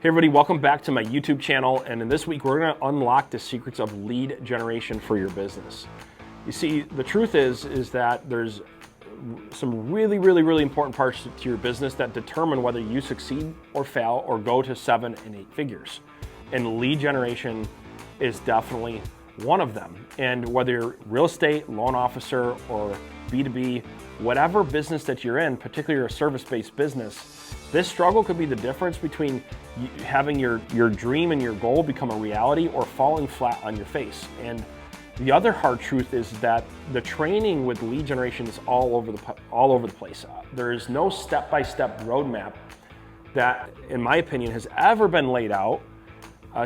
Hey everybody, welcome back to my YouTube channel, and in this week we're going to unlock the secrets of lead generation for your business. You see, the truth is that there's some really important parts to your business that determine whether you succeed or fail or go to 7 and 8 figures. And lead generation is definitely one of them. And whether you're real estate, loan officer, or B2B, whatever business that you're in, particularly a service-based business, this struggle could be the difference between having your dream and your goal become a reality or falling flat on your face. And the other hard truth is that the training with lead generation is all over the place. There is no step-by-step roadmap that, in my opinion, has ever been laid out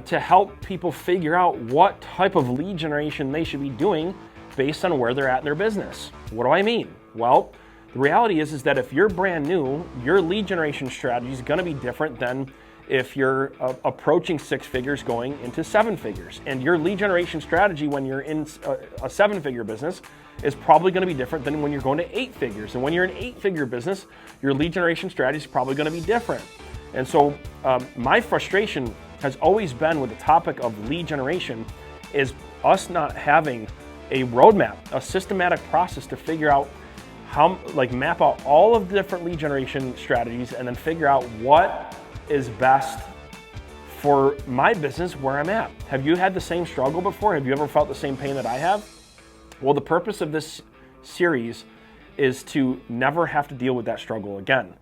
to help people figure out what type of lead generation they should be doing based on where they're at in their business. What do I mean? Well, the reality is that if you're brand new, your lead generation strategy is going to be different than if you're approaching 6 figures going into 7 figures. And your lead generation strategy when you're in a 7-figure business is probably going to be different than when you're going to 8 figures. And when you're an 8-figure business, your lead generation strategy is probably going to be different. And so my frustration has always been with the topic of lead generation is us not having a roadmap, a systematic process to figure out how, map out all of the different lead generation strategies and then figure out what is best for my business where I'm at. Have you had the same struggle before? Have you ever felt the same pain that I have? Well, the purpose of this series is to never have to deal with that struggle again.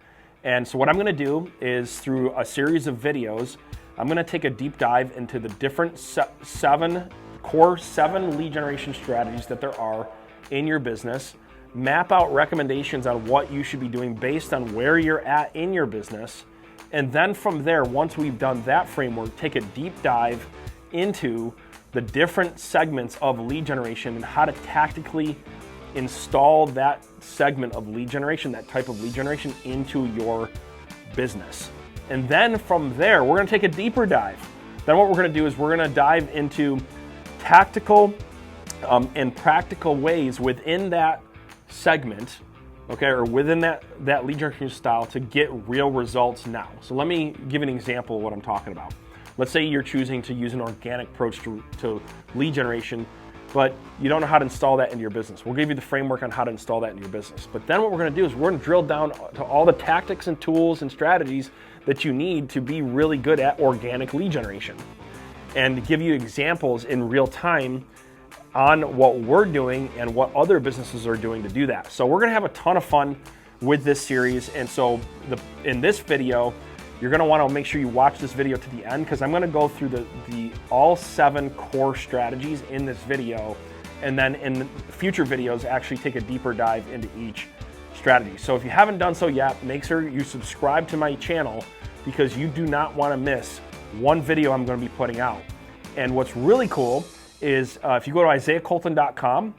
And so what I'm gonna do is through a series of videos, I'm gonna take a deep dive into the different 7 lead generation strategies that there are in your business, map out recommendations on what you should be doing based on where you're at in your business. And then from there, once we've done that framework, take a deep dive into the different segments of lead generation and how to tactically install that segment of lead generation, that type of lead generation into your business. And then from there, we're gonna take a deeper dive. Then what we're gonna do is we're gonna dive into tactical and practical ways within that segment, okay, or within that lead generation style to get real results now. So let me give an example of what I'm talking about. Let's say you're choosing to use an organic approach to lead generation, but you don't know how to install that into your business. We'll give you the framework on how to install that in your business. But then what we're gonna do is we're gonna drill down to all the tactics and tools and strategies that you need to be really good at organic lead generation and give you examples in real time on what we're doing and what other businesses are doing to do that. So we're gonna have a ton of fun with this series. And so in this video, you're gonna wanna make sure you watch this video to the end because I'm gonna go through the all 7 core strategies in this video. And then in future videos, actually take a deeper dive into each strategy. So if you haven't done so yet, make sure you subscribe to my channel because you do not wanna miss one video I'm gonna be putting out. And what's really cool is if you go to isaiahcolton.com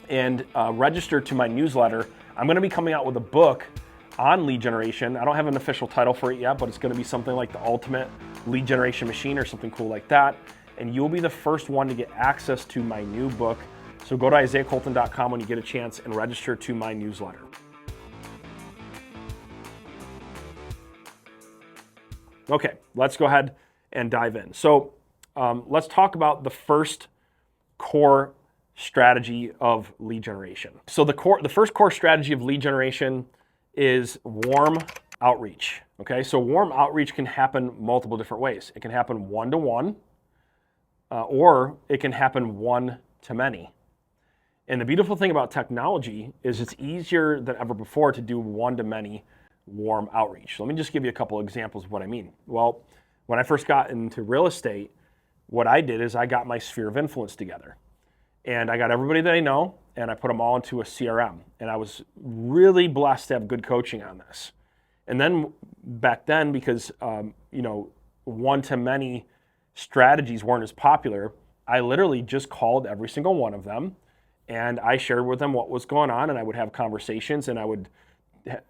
and register to my newsletter, I'm gonna be coming out with a book on lead generation. I don't have an official title for it yet, but it's gonna be something like the ultimate lead generation machine or something cool like that. And you'll be the first one to get access to my new book. So go to isaiahcolton.com when you get a chance and register to my newsletter. Okay, let's go ahead and dive in. So let's talk about the first core strategy of lead generation. So the first core strategy of lead generation is warm outreach. Okay, so warm outreach can happen multiple different ways. It can happen one-to-one, or it can happen one-to-many. And the beautiful thing about technology is it's easier than ever before to do one-to-many warm outreach. So let me just give you a couple examples of what I mean. Well, when I first got into real estate, what I did is I got my sphere of influence together. And I got everybody that I know, and I put them all into a CRM. And I was really blessed to have good coaching on this. And then back then, because one-to-many strategies weren't as popular, I literally just called every single one of them, and I shared with them what was going on, and I would have conversations, and I would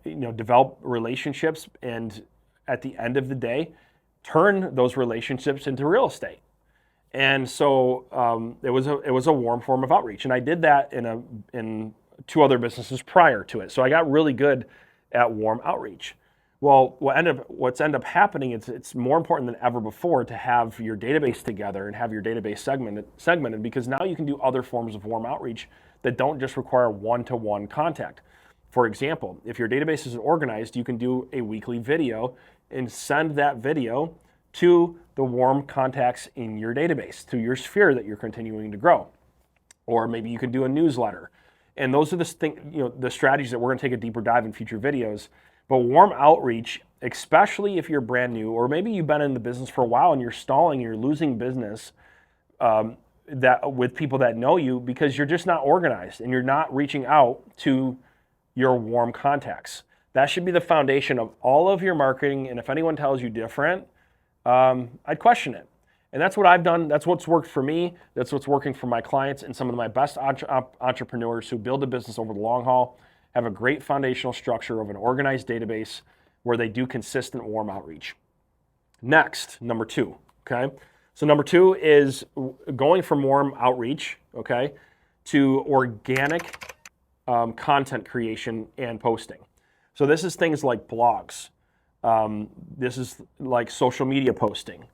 develop relationships, and at the end of the day, turn those relationships into real estate. And so it was a warm form of outreach, and I did that in 2 other businesses prior to it. So I got really good at warm outreach. Well, what's end up happening is it's more important than ever before to have your database together and have your database segmented, because now you can do other forms of warm outreach that don't just require one-to-one contact. For example, if your database is organized, you can do a weekly video and send that video to the warm contacts in your database, to your sphere that you're continuing to grow. Or maybe you can do a newsletter. And those are the strategies that we're going to take a deeper dive in future videos. But warm outreach, especially if you're brand new, or maybe you've been in the business for a while and you're stalling, you're losing business that with people that know you because you're just not organized and you're not reaching out to your warm contacts. That should be the foundation of all of your marketing. And if anyone tells you different, I'd question it. And that's what I've done. That's what's worked for me. That's what's working for my clients and some of my best entrepreneurs who build a business over the long haul, have a great foundational structure of an organized database where they do consistent warm outreach. Next, number 2, okay? So number 2 is going from warm outreach, okay, to organic content creation and posting. So this is things like blogs. This is like social media posting.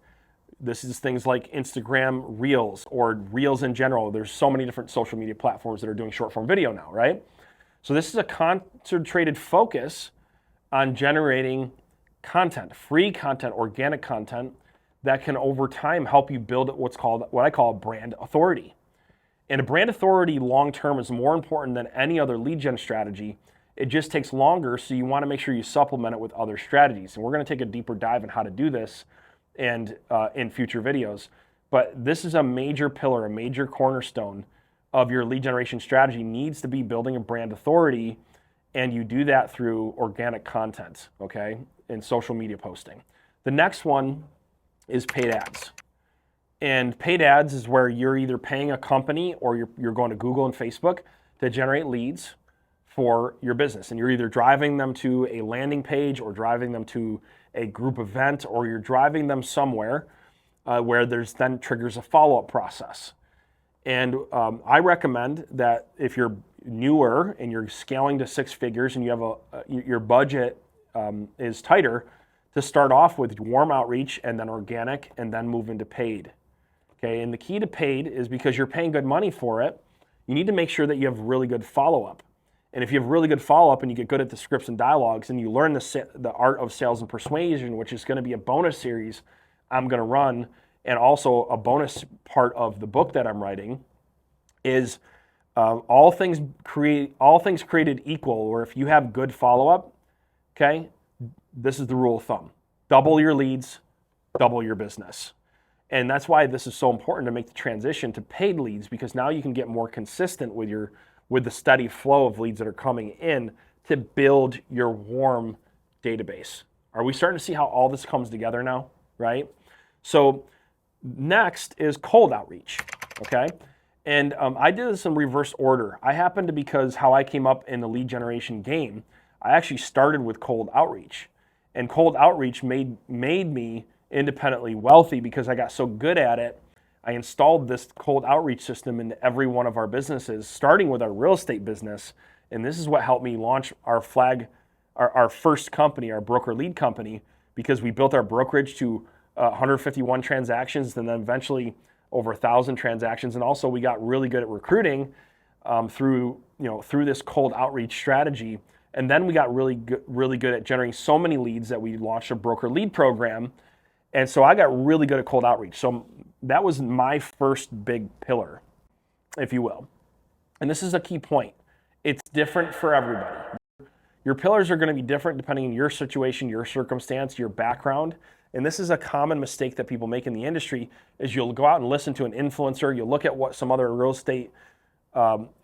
This is things like Instagram Reels or Reels in general. There's so many different social media platforms that are doing short form video now, right? So this is a concentrated focus on generating content, free content, organic content that can over time help you build what I call a brand authority. And a brand authority long term is more important than any other lead gen strategy. It just takes longer, so you want to make sure you supplement it with other strategies. And we're going to take a deeper dive in how to do this and in future videos. But this is a major pillar, a major cornerstone of your lead generation strategy. Needs to be building a brand authority, and you do that through organic content, okay, and social media posting. The next one is paid ads. And paid ads is where you're either paying a company or you're going to Google and Facebook to generate leads for your business. And you're either driving them to a landing page or driving them to a group event, or you're driving them somewhere where there's then triggers a follow-up process. And I recommend that if you're newer and you're scaling to 6 figures and you have your budget is tighter, to start off with warm outreach and then organic and then move into paid. Okay, and the key to paid is because you're paying good money for it, you need to make sure that you have really good follow-up. And if you have really good follow-up and you get good at the scripts and dialogues and you learn the art of sales and persuasion, which is going to be a bonus series I'm going to run, and also a bonus part of the book that I'm writing, is all things created equal, or if you have good follow-up, okay, this is the rule of thumb. Double your leads, double your business. And that's why this is so important to make the transition to paid leads, because now you can get more consistent with the steady flow of leads that are coming in to build your warm database. Are we starting to see how all this comes together now, right? So next is cold outreach, okay? And I did this in reverse order. I happened to, because how I came up in the lead generation game, I actually started with cold outreach. And cold outreach made me independently wealthy because I got so good at it. I installed this cold outreach system into every one of our businesses, starting with our real estate business. And this is what helped me launch our first company, our broker lead company, because we built our brokerage to 151 transactions and then eventually over 1,000 transactions. And also we got really good at recruiting through this cold outreach strategy. And then we got really good at generating so many leads that we launched a broker lead program. And so I got really good at cold outreach. So that was my first big pillar, if you will. And this is a key point. It's different for everybody. Your pillars are going to be different depending on your situation, your circumstance, your background. And this is a common mistake that people make in the industry, is you'll go out and listen to an influencer, you'll look at what some other real estate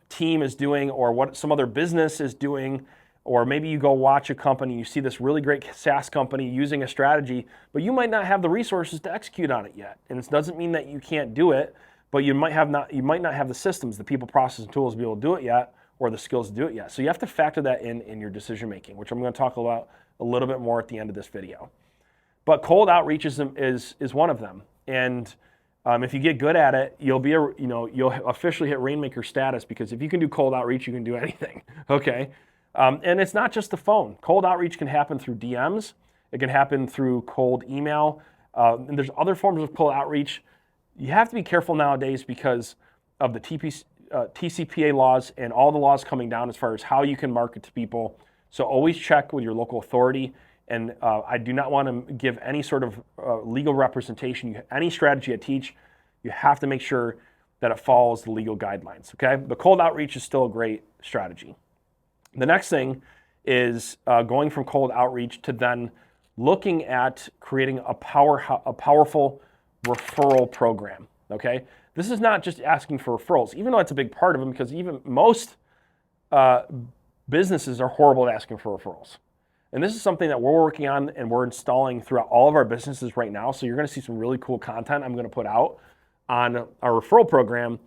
team is doing or what some other business is doing, or maybe you go watch a company, you see this really great SaaS company using a strategy, but you might not have the resources to execute on it yet. And it doesn't mean that you can't do it, but you might not have the systems, the people, process, and tools to be able to do it yet, or the skills to do it yet. So you have to factor that in your decision making, which I'm going to talk about a little bit more at the end of this video. But cold outreach is one of them. And if you get good at it, you'll officially hit rainmaker status, because if you can do cold outreach, you can do anything. Okay. And it's not just the phone. Cold outreach can happen through DMs. It can happen through cold email. And there's other forms of cold outreach. You have to be careful nowadays because of the TCPA laws and all the laws coming down as far as how you can market to people. So always check with your local authority. And I do not want to give any sort of legal representation. Any strategy I teach, you have to make sure that it follows the legal guidelines, okay? But cold outreach is still a great strategy. The next thing is going from cold outreach to then looking at creating a powerful referral program, okay? This is not just asking for referrals, even though it's a big part of them, because even most businesses are horrible at asking for referrals. And this is something that we're working on and we're installing throughout all of our businesses right now. So you're going to see some really cool content I'm going to put out on our referral program,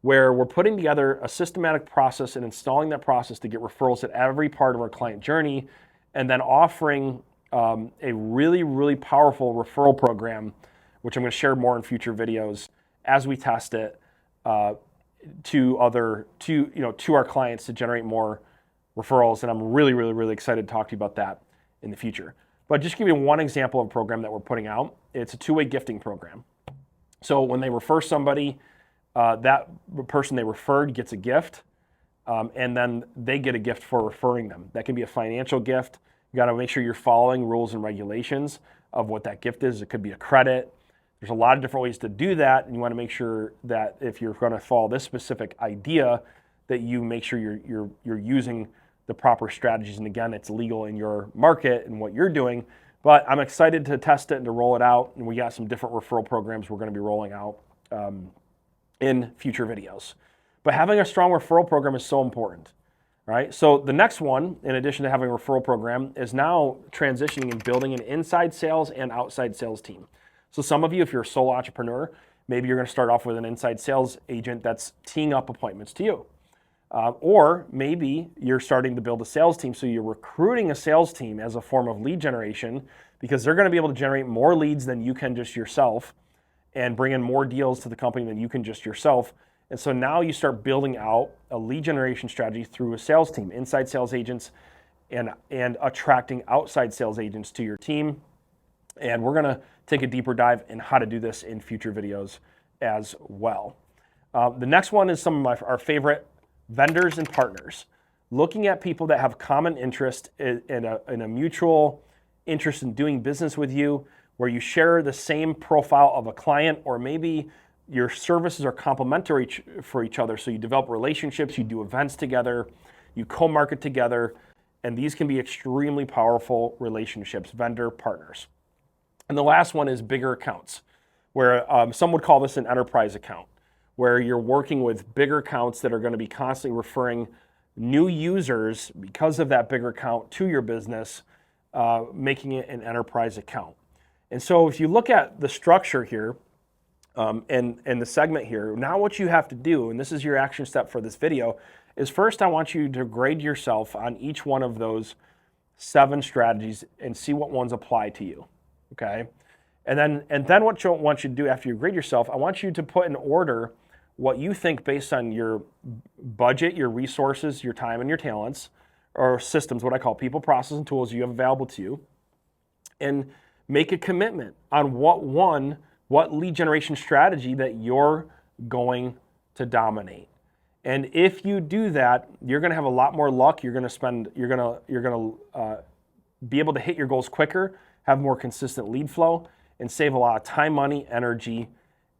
where we're putting together a systematic process and installing that process to get referrals at every part of our client journey, and then offering a really, really powerful referral program, which I'm going to share more in future videos as we test it to our clients to generate more referrals. And I'm really, really, really excited to talk to you about that in the future. But just give you one example of a program that we're putting out. It's a two-way gifting program. So when they refer somebody, that person they referred gets a gift, and then they get a gift for referring them. That can be a financial gift. You got to make sure you're following rules and regulations of what that gift is. It could be a credit. There's a lot of different ways to do that, and you want to make sure that if you're going to follow this specific idea, that you make sure you're using the proper strategies. And again, it's legal in your market and what you're doing. But I'm excited to test it and to roll it out. And we got some different referral programs we're going to be rolling out in future videos. But having a strong referral program is so important, right? So the next one, in addition to having a referral program, is now transitioning and building an inside sales and outside sales team. So some of you, if you're a solo entrepreneur, maybe you're going to start off with an inside sales agent that's teeing up appointments to you. Or maybe you're starting to build a sales team, so you're recruiting a sales team as a form of lead generation, because they're going to be able to generate more leads than you can just yourself and bring in more deals to the company than you can just yourself. And so now you start building out a lead generation strategy through a sales team, inside sales agents, and attracting outside sales agents to your team. And we're going to take a deeper dive in how to do this in future videos as well. The next one is some of our favorite vendors and partners. Looking at people that have common interest in a mutual interest in doing business with you, where you share the same profile of a client, or maybe your services are complementary for each other. So you develop relationships, you do events together, you co-market together, and these can be extremely powerful relationships, vendor partners. And the last one is bigger accounts, where some would call this an enterprise account, where you're working with bigger accounts that are going to be constantly referring new users because of that bigger account to your business, making it an enterprise account. And so if you look at the structure here and the segment here, now what you have to do, and this is your action step for this video, is first I want you to grade yourself on each one of those 7 strategies and see what ones apply to you, okay? And then what I want you to do after you grade yourself, I want you to put in order what you think based on your budget, your resources, your time, and your talents, or systems, what I call people, process, and tools you have available to you, and make a commitment on what lead generation strategy that you're going to dominate. And if you do that, you're going to have a lot more luck. You're going to be able to hit your goals quicker, have more consistent lead flow, and save a lot of time, money, energy,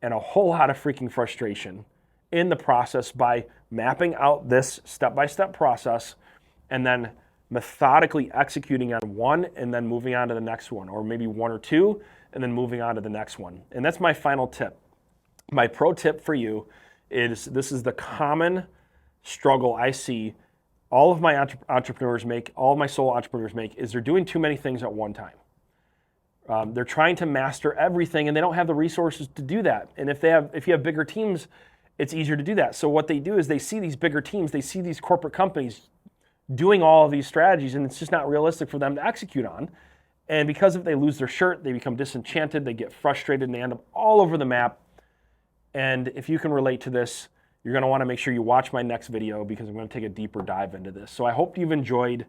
and a whole lot of freaking frustration in the process by mapping out this step-by-step process and then methodically executing on one and then moving on to the next one, or maybe 1 or 2 and then moving on to the next one. And that's my final tip. My pro tip for you is, this is the common struggle I see all of my entrepreneurs make, all of my solo entrepreneurs make, is they're doing too many things at one time. They're trying to master everything and they don't have the resources to do that. And if you have bigger teams, it's easier to do that. So what they do is they see these bigger teams, they see these corporate companies doing all of these strategies, and it's just not realistic for them to execute on. And because if they lose their shirt, they become disenchanted, they get frustrated, and they end up all over the map. And if you can relate to this, you're going to want to make sure you watch my next video because I'm going to take a deeper dive into this. So I hope you've enjoyed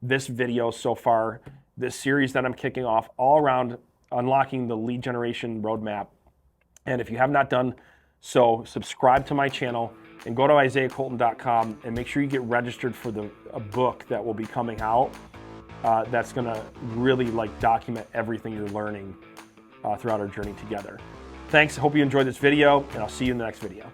this video so far, this series that I'm kicking off all around unlocking the lead generation roadmap. And if you have not done so, subscribe to my channel and go to isaiahcolton.com and make sure you get registered for a book that will be coming out that's going to really document everything you're learning throughout our journey together. Thanks. I hope you enjoyed this video, and I'll see you in the next video.